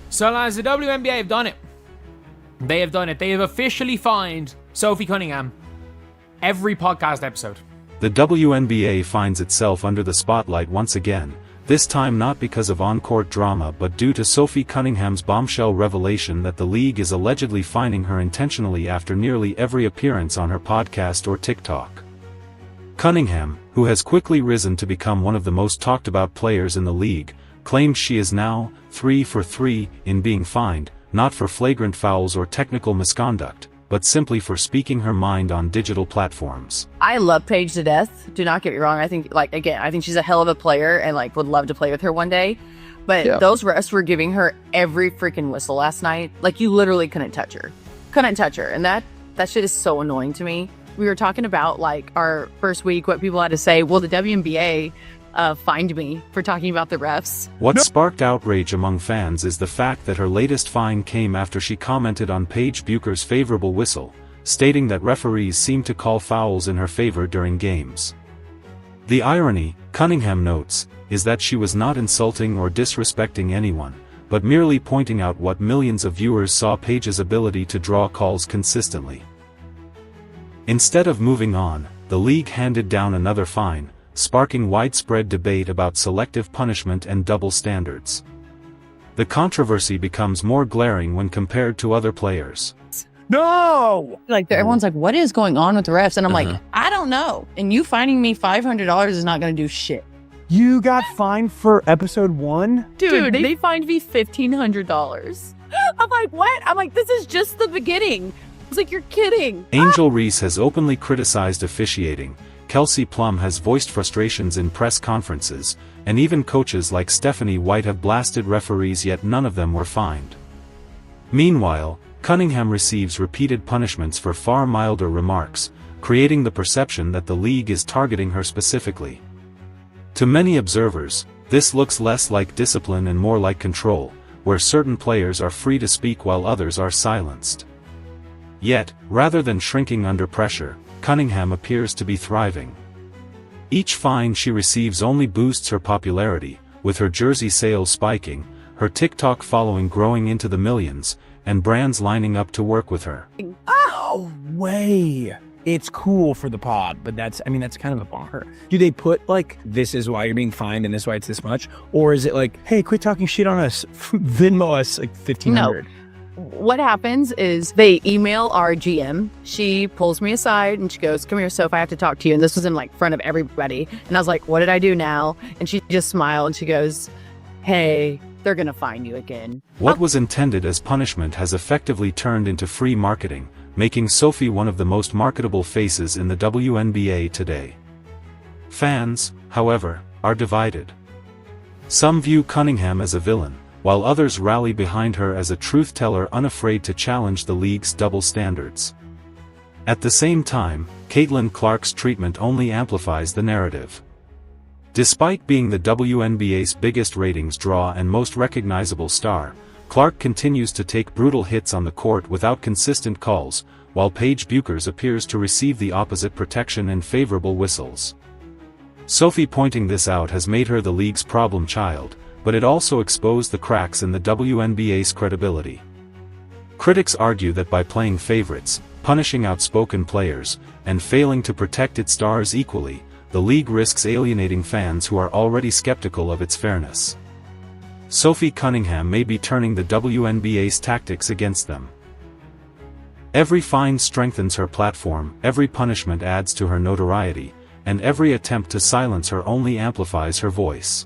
So lads, the WNBA have done it. They have done it. They have officially fined Sophie Cunningham every podcast episode. The WNBA finds itself under the spotlight once again, this time not because of on-court drama but due to Sophie Cunningham's bombshell revelation that the league is allegedly fining her intentionally after nearly every appearance on her podcast or TikTok. Cunningham, who has quickly risen to become one of the most talked about players in the league, claims she is now 3 for 3 in being fined, not for flagrant fouls or technical misconduct, but simply for speaking her mind on digital platforms. I love Paige to death. Do not get me wrong. I think, I think she's a hell of a player and, would love to play with her one day. But those refs were giving her every freaking whistle last night. You literally couldn't touch her. And that shit is so annoying to me. We were talking about, our first week, what people had to say. Well, the WNBA fined me for talking about the refs. What sparked outrage among fans is the fact that her latest fine came after she commented on Paige Bueckers' favorable whistle, stating that referees seem to call fouls in her favor during games. The irony, Cunningham notes, is that she was not insulting or disrespecting anyone, but merely pointing out what millions of viewers saw Paige's ability to draw calls consistently. Instead of moving on, the league handed down another fine, sparking widespread debate about selective punishment and double standards. The controversy becomes more glaring when compared to other players. No! Everyone's like, what is going on with the refs? And I'm like, I don't know. And you finding me $500 is not going to do shit. You got fined for episode 1? Dude, they fined me $1,500. I'm like, what? I'm like, this is just the beginning. I was like, you're kidding. Angel Reese has openly criticized officiating, Kelsey Plum has voiced frustrations in press conferences, and even coaches like Stephanie White have blasted referees, yet none of them were fined. Meanwhile, Cunningham receives repeated punishments for far milder remarks, creating the perception that the league is targeting her specifically. To many observers, this looks less like discipline and more like control, where certain players are free to speak while others are silenced. Yet, rather than shrinking under pressure, Cunningham appears to be thriving. Each fine she receives only boosts her popularity, with her jersey sales spiking, her TikTok following growing into the millions, and brands lining up to work with her. Oh, way. It's cool for the pod, but that's kind of a bummer. Do they put, this is why you're being fined and this is why it's this much? Or is it hey, quit talking shit on us, Venmo us, $1,500? No. What happens is they email our GM. She pulls me aside and she goes, come here, Soph, I have to talk to you. And this was in front of everybody. And I was like, what did I do now? And she just smiled and she goes, hey, they're going to fine you again. What was intended as punishment has effectively turned into free marketing, making Sophie one of the most marketable faces in the WNBA today. Fans, however, are divided. Some view Cunningham as a villain, while others rally behind her as a truth-teller unafraid to challenge the league's double standards. At the same time, Caitlin Clark's treatment only amplifies the narrative. Despite being the WNBA's biggest ratings draw and most recognizable star, Clark continues to take brutal hits on the court without consistent calls, while Paige Bueckers appears to receive the opposite protection and favorable whistles. Sophie pointing this out has made her the league's problem child, but it also exposed the cracks in the WNBA's credibility. Critics argue that by playing favorites, punishing outspoken players, and failing to protect its stars equally, the league risks alienating fans who are already skeptical of its fairness. Sophie Cunningham may be turning the WNBA's tactics against them. Every fine strengthens her platform, every punishment adds to her notoriety, and every attempt to silence her only amplifies her voice.